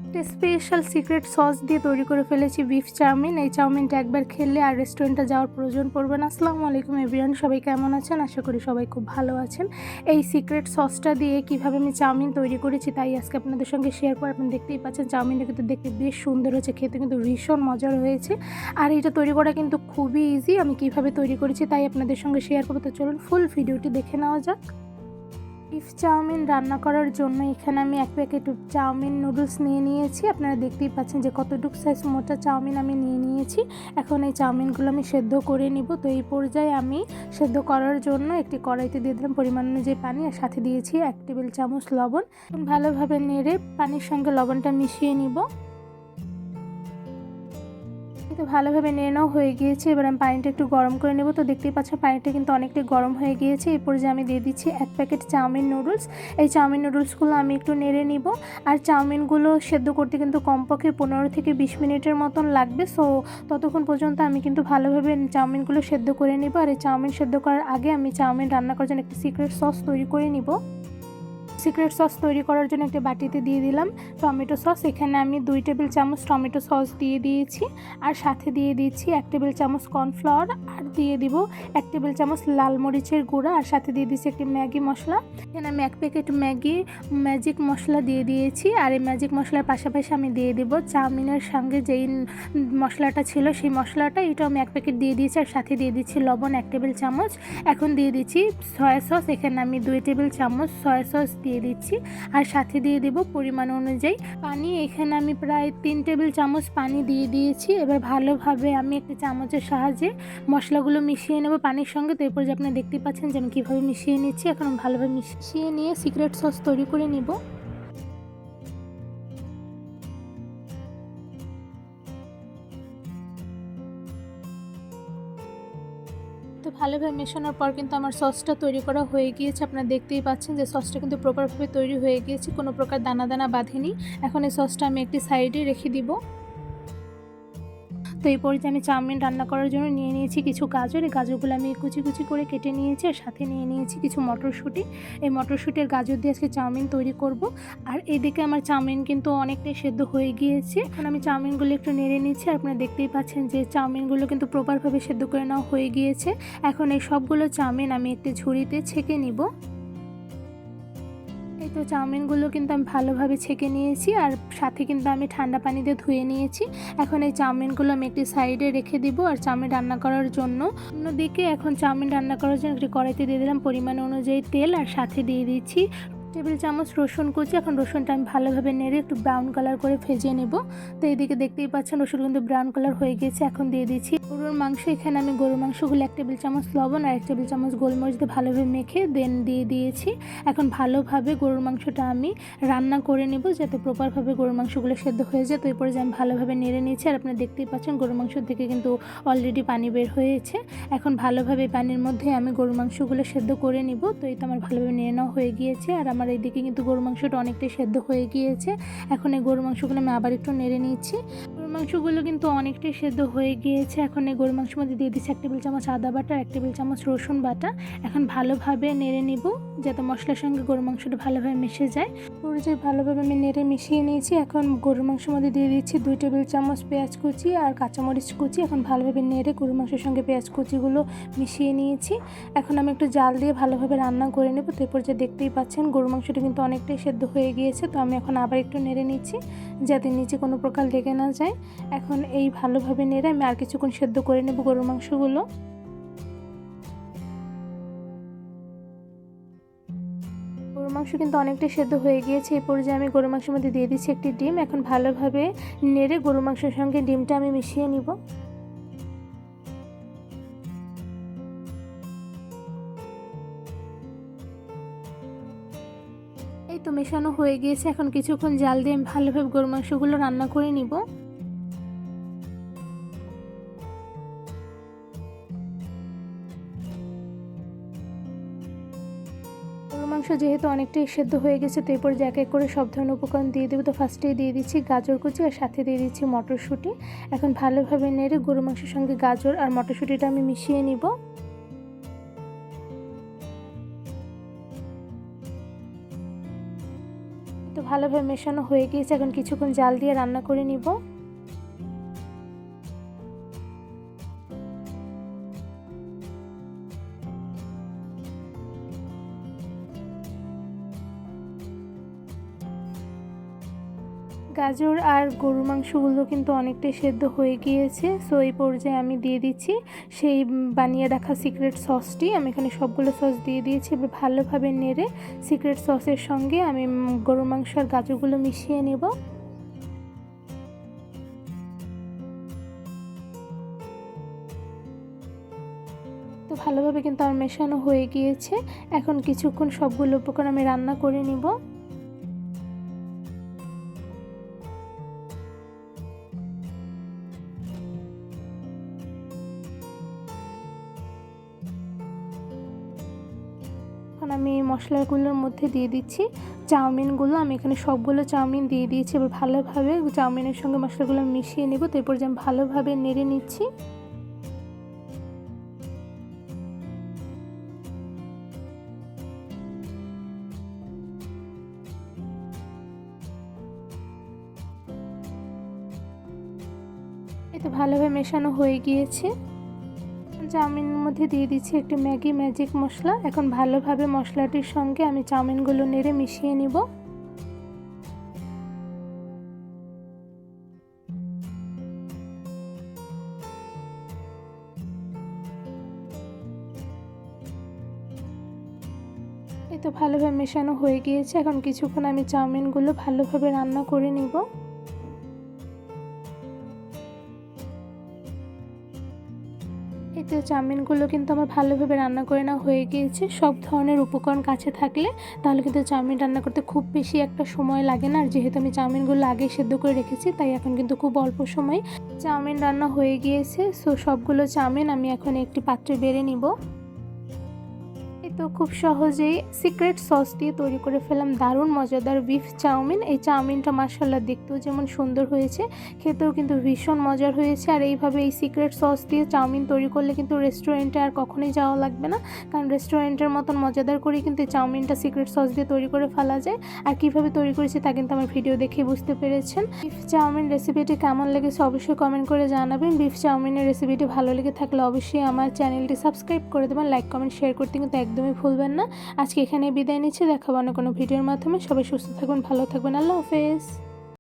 একটা special secret sauce দিয়ে তৈরি করে ফেলেছি বিফ চাউমিন। এই চাউমিনটা একবার খেলে আর রেস্টুরেন্টে যাওয়ার প্রয়োজন পড়বে না। আসসালামু আলাইকুম এভরিওয়ান, সবাই কেমন আছেন? আশা করি সবাই খুব ভালো আছেন। এই সিক্রেট সসটা দিয়ে কিভাবে আমি চাউমিন তৈরি করেছি তাই আজকে আপনাদের সঙ্গে শেয়ার করে। আপনি দেখতেই পাচ্ছেন চাউমিনটা কিন্তু দেখতে বেশ সুন্দর হয়েছে, খেতে কিন্তু ভীষণ মজার হয়েছে। আর এটা তৈরি করা কিন্তু খুবই ইজি। আমি কিভাবে তৈরি করেছি তাই আপনাদের সঙ্গে শেয়ার করতে, চলুন ফুল ভিডিওটি দেখে নেওয়া যাক। বিফ চাউমিন রান্না করার জন্য এখানে আমি 1 প্যাকেট চাউমিন নুডলস নিয়ে নিয়েছি। আপনারা দেখতেই পাচ্ছেন যে কতটুকু সাইজ মোটা চাউমিন আমি নিয়ে নিয়েছি। এখন এই চাউমিনগুলো আমি সেদ্ধ করে নিব। তো এই পর্যায়ে আমি সেদ্ধ করার জন্য একটি কড়াইতে দিয়ে দিলাম পরিমাণ অনুযায়ী পানি, আর সাথে দিয়েছি 1 টেবিল চামচ লবণ। ভালোভাবে নেড়ে পানির সঙ্গে লবণটা মিশিয়ে নিব। তো ভালোভাবে নেড়ানো হয়ে গিয়েছে। এবার আমি পানিটা একটু গরম করে নেব। তো দেখতেই পাচ্ছেন পানিটা কিন্তু অনেকটাই গরম হয়ে গিয়েছে। এরপর যে আমি দিয়ে দিচ্ছি 1 প্যাকেট চাউমিন নুডলস। এই চাউমিন নুডলসগুলো আমি একটু নেড়ে নিব। আর চাউমিনগুলো সেদ্ধ করতে কিন্তু কমপক্ষে 15 থেকে 20 মিনিটের মতন লাগবে। সো ততক্ষণ পর্যন্ত আমি কিন্তু ভালোভাবে চাউমিনগুলো সেদ্ধ করে নিব। আর এই চাউমিন সেদ্ধ করার আগে আমি চাউমিন রান্না করার জন্য একটি সিক্রেট সস তৈরি করে নিব। সিক্রেট সস তৈরি করার জন্য একটা বাটিতে দিয়ে দিলাম টমেটো সস। এখানে আমি 2 টেবিল চামচ টমেটো সস দিয়ে দিয়েছি। আর সাথে দিয়ে দিচ্ছি 1 টেবিল চামচ কর্নফ্লাওয়ার, আর দিয়ে দিব 1 টেবিল চামচ লাল মরিচের গুঁড়া, আর সাথে দিয়ে দিচ্ছি একটি ম্যাগি মশলা। এখানে আমি 1 প্যাকেট ম্যাজিক মশলা দিয়ে দিয়েছি। আর এই ম্যাজিক মশলার পাশাপাশি আমি দিয়ে দিব চাউমিনের সঙ্গে যেই মশলাটা ছিল সেই মশলাটা, এটা আমি 1 প্যাকেট দিয়ে দিয়েছি। আর সাথে দিয়ে দিচ্ছি লবণ 1 টেবিল চামচ। এখন দিয়ে দিচ্ছি সয়া সস। এখানে আমি 2 টেবিল চামচ সয়া সস দিয়ে দিচ্ছি। আর সাথে দিয়ে দেব পরিমাণ অনুযায়ী পানি। এখানে আমি প্রায় 3 টেবিল চামচ পানি দিয়ে দিয়েছি। এবার ভালোভাবে আমি একটি চামচের সাহায্যে মশলাগুলো মিশিয়ে নেব পানির সঙ্গে। তো এরপর যে আপনারা দেখতেই পাচ্ছেন যে আমি কীভাবে মিশিয়ে নিচ্ছি। এখন ভালোভাবে মিশিয়ে নিয়ে সিক্রেট সস তৈরি করে নিব। তো ভালোভাবে মেশানোর পর কিন্তু আমার সসটা তৈরি করা হয়ে গিয়েছে। আপনারা দেখতেই পাচ্ছেন যে সসটা কিন্তু প্রপারভাবে তৈরি হয়ে গিয়েছে, কোনো প্রকার দানা দানা বাঁধেনি। এখন এই সসটা আমি একটি সাইডে রেখে দিব। তো এই পর্যায়ে আমি চাউমিন রান্না করার জন্য নিয়ে নিয়েছি কিছু গাজর। এই গাজরগুলো আমি কুচি কুচি করে কেটে নিয়েছি। আর সাথে নিয়ে নিয়েছি কিছু মটরশুঁটি। এই মটরশুঁটির গাজর দিয়ে আজকে চাউমিন তৈরি করব। আর এদিকে আমার চাউমিন কিন্তু অনেকটাই সেদ্ধ হয়ে গিয়েছে। এখন আমি চাউমিনগুলো একটু নেড়ে নিচ্ছি। আপনারা দেখতেই পাচ্ছেন যে চাউমিনগুলো কিন্তু প্রপারভাবে সেদ্ধ করে নেওয়া হয়ে গিয়েছে। এখন এই সবগুলো চাউমিন আমি একটি ঝুড়িতে ছেঁকে নিব। এই তো চাউমিনগুলো কিন্তু আমি ভালোভাবে ছেঁকে নিয়েছি। আর সাথে কিন্তু আমি ঠান্ডা পানি দিয়ে ধুয়ে নিয়েছি। এখন এই চাউমিনগুলো আমি একটি সাইডে রেখে দিব। আর চাউমিন রান্না করার জন্য অন্যদিকে এখন চাউমিন রান্না করার জন্য একটি কড়াইতে দিয়ে দিলাম পরিমাণ অনুযায়ী তেল। আর সাথে দিয়ে দিচ্ছি টেবিল চামচ রসুন কুচি। এখন রসুনটা আমি ভালোভাবে নেড়ে একটু ব্রাউন কালার করে ভেজে নেব। তো এইদিকে দেখতেই পাচ্ছেন রসুন কিন্তু ব্রাউন কালার হয়ে গেছে। এখন দিয়ে দিচ্ছি গরুর মাংস। এখানে আমি গরুর মাংসগুলো 1 টেবিল চামচ লবণ আর 1 টেবিল চামচ গোলমরিচ দিয়ে ভালোভাবে মেখে দিয়ে দিয়েছি। এখন ভালোভাবে গরুর মাংসটা আমি রান্না করে নেব যাতে প্রপারভাবে গরুর মাংসগুলো সেদ্ধ হয়ে যায়। তো এরপরে যে আমি ভালোভাবে নেড়ে নিয়েছি। আর আপনারা দেখতেই পাচ্ছেন গরুর মাংস থেকে কিন্তু অলরেডি পানি বের হয়েছে। এখন ভালোভাবে পানির মধ্যে আমি গরুর মাংসগুলো সেদ্ধ করে নিব। তো এই তো আমার ভালোভাবে নেড়ে নেওয়া হয়ে গিয়েছে। আর আমার এইদিকে কিন্তু গরুর মাংসটা অনেকটাই সেদ্ধ হয়ে গিয়েছে। এখন এই গরুর মাংসগুলো আমি আবার একটু নেড়ে নিচ্ছি। গরুর মাংসগুলো কিন্তু অনেকটাই সেদ্ধ হয়ে গিয়েছে। এখন এই গরুর মাংসের মধ্যে দিয়ে দিচ্ছি 1 টেবিল চামচ আদা বাটা, 1 টেবিল চামচ রসুন বাটা। এখন ভালোভাবে নেড়ে নিব যাতে মশলার সঙ্গে গরুর মাংসটা ভালোভাবে মিশে যায়। পুরো ভালোভাবে আমি নেড়ে মিশিয়ে নিয়েছি। এখন গরুর মাংসের মধ্যে দিয়ে দিচ্ছি 2 টেবিল চামচ পেঁয়াজ কুচি আর কাঁচামরিচ কুচি। এখন ভালোভাবে নেড়ে গরুর মাংসের সঙ্গে পেঁয়াজ কুচিগুলো মিশিয়ে নিয়েছি। এখন আমি একটু জাল দিয়ে ভালোভাবে রান্না করে নেব। তো এরপর যে দেখতেই পাচ্ছেন গরুর মাংসটা কিন্তু অনেকটাই সেদ্ধ হয়ে গিয়েছে। তো আমি এখন আবার একটু নেড়ে নিচ্ছি যাতে নিচে কোনো প্রকার লেগে না যায়। এখন এই ভালোভাবে নেড়ে আমি আর কিছুক্ষণ সেদ্ধ করে নেব গরুর মাংসগুলো। গরুর মাংস কিন্তু অনেকটাই সেদ্ধ হয়ে গিয়েছে। এই পর্যায়ে আমি গরুর মাংসের মধ্যে দিয়ে দিচ্ছি একটি ডিম। এখন ভালোভাবে নেড়ে গরুর মাংসের সঙ্গে ডিমটা আমি মিশিয়ে নিব। এই তো মেশানো হয়ে গিয়েছে। এখন কিছুক্ষণ জাল দিয়ে আমি ভালোভাবে গরুর মাংসগুলো রান্না করে নিব। গরুর মাংস যেহেতু অনেকটাই সেদ্ধ হয়ে গেছে, তো এরপর এক এক করে সব ধরনের উপকরণ দিয়ে দেবো। তো ফার্স্টেই দিয়ে দিচ্ছি গাজর কুচি আর সাথে দিয়ে দিচ্ছি মটরশুঁটি। এখন ভালোভাবে নেড়ে গরুর মাংসের সঙ্গে গাজর আর মটরশুঁটিটা আমি মিশিয়ে নিব। তো ভালোভাবে মেশানো হয়ে গিয়েছে, এখন কিছুক্ষণ জাল দিয়ে রান্না করে নিব। গাজর আর গরুর মাংসগুলো কিন্তু অনেকটাই সেদ্ধ হয়ে গিয়েছে। সো এই পর্যায়ে আমি দিয়ে দিচ্ছি সেই বানিয়ে রাখা সিক্রেট সসটি। আমি এখানে সবগুলো সস দিয়ে দিয়েছি। এবার ভালোভাবে নেড়ে সিক্রেট সসের সঙ্গে আমি গরুর মাংস আর গাজরগুলো মিশিয়ে নেব। তো ভালোভাবে কিন্তু আমার মেশানো হয়ে গিয়েছে। এখন কিছুক্ষণ সবগুলো উপকরণ আমি রান্না করে নিব। এখন আমি মশলাগুলোর মধ্যে দিয়ে দিচ্ছি চাউমিনগুলো। আমি এখানে সবগুলো চাউমিন দিয়ে দিয়েছি। এবার ভালোভাবে চাউমিনের সঙ্গে মশলাগুলো মিশিয়ে নেব। তারপর যে আমি ভালোভাবে নেড়ে নিচ্ছি। এতে ভালোভাবে মেশানো হয়ে গিয়েছে। চাউমিনের মধ্যে দিয়ে দিচ্ছি একটি ম্যাগি ম্যাজিক মশলা। এখন ভালোভাবে মশলাটির সঙ্গে আমি চাউমিনগুলো নেড়ে মিশিয়ে নিব। এই তো ভালোভাবে মেশানো হয়ে গিয়েছে। এখন কিছুক্ষণ আমি চাউমিনগুলো ভালোভাবে রান্না করে নিব। এতে চাউমিনগুলো কিন্তু আমার ভালোভাবে রান্না করে নেওয়া হয়ে গিয়েছে। সব ধরনের উপকরণ কাছে থাকলে তাহলে কিন্তু চাউমিন রান্না করতে খুব বেশি একটা সময় লাগে না। আর যেহেতু আমি চাউমিনগুলো আগেই সেদ্ধ করে রেখেছি, তাই এখন কিন্তু খুব অল্প সময় চাউমিন রান্না হয়ে গিয়েছে। সো সবগুলো চাউমিন আমি এখন একটি পাত্রে বেড়ে নিব। তো খুব সহজেই সিক্রেট সস দিয়ে তৈরি করে ফেলাম দারুণ মজাদার বিফ চাউমিন। এই চাউমিনটা মাশাআল্লাহ দেখতেও যেমন সুন্দর হয়েছে, খেতেও কিন্তু ভীষণ মজার হয়েছে। আর এইভাবে এই সিক্রেট সস দিয়ে চাউমিন তৈরি করলে কিন্তু রেস্টুরেন্টে আর কখনোই যাওয়া লাগবে না, কারণ রেস্টুরেন্টের মতন মজাদার করে কিন্তু এই চাউমিনটা সিক্রেট সস দিয়ে তৈরি করে ফেলা যায়। আর কীভাবে তৈরি করেছি তা কিন্তু আমার ভিডিও দেখে বুঝতে পেরেছেন। বিফ চাউমিন রেসিপিটি কেমন লেগেছে অবশ্যই কমেন্ট করে জানাবেন। বিফ চাউমিনের রেসিপিটি ভালো লেগে থাকলে অবশ্যই আমার চ্যানেলটি সাবস্ক্রাইব করে দেবেন। লাইক কমেন্ট শেয়ার করতে কিন্তু একদমই ভুলবেন না। আজকে এখানে বিদায় নিচ্ছি। দেখাবো অন্য কোনো ভিডিওর মাধ্যমে। সবাই সুস্থ থাকবেন, ভালো থাকবেন। আল্লাহ হাফেজ।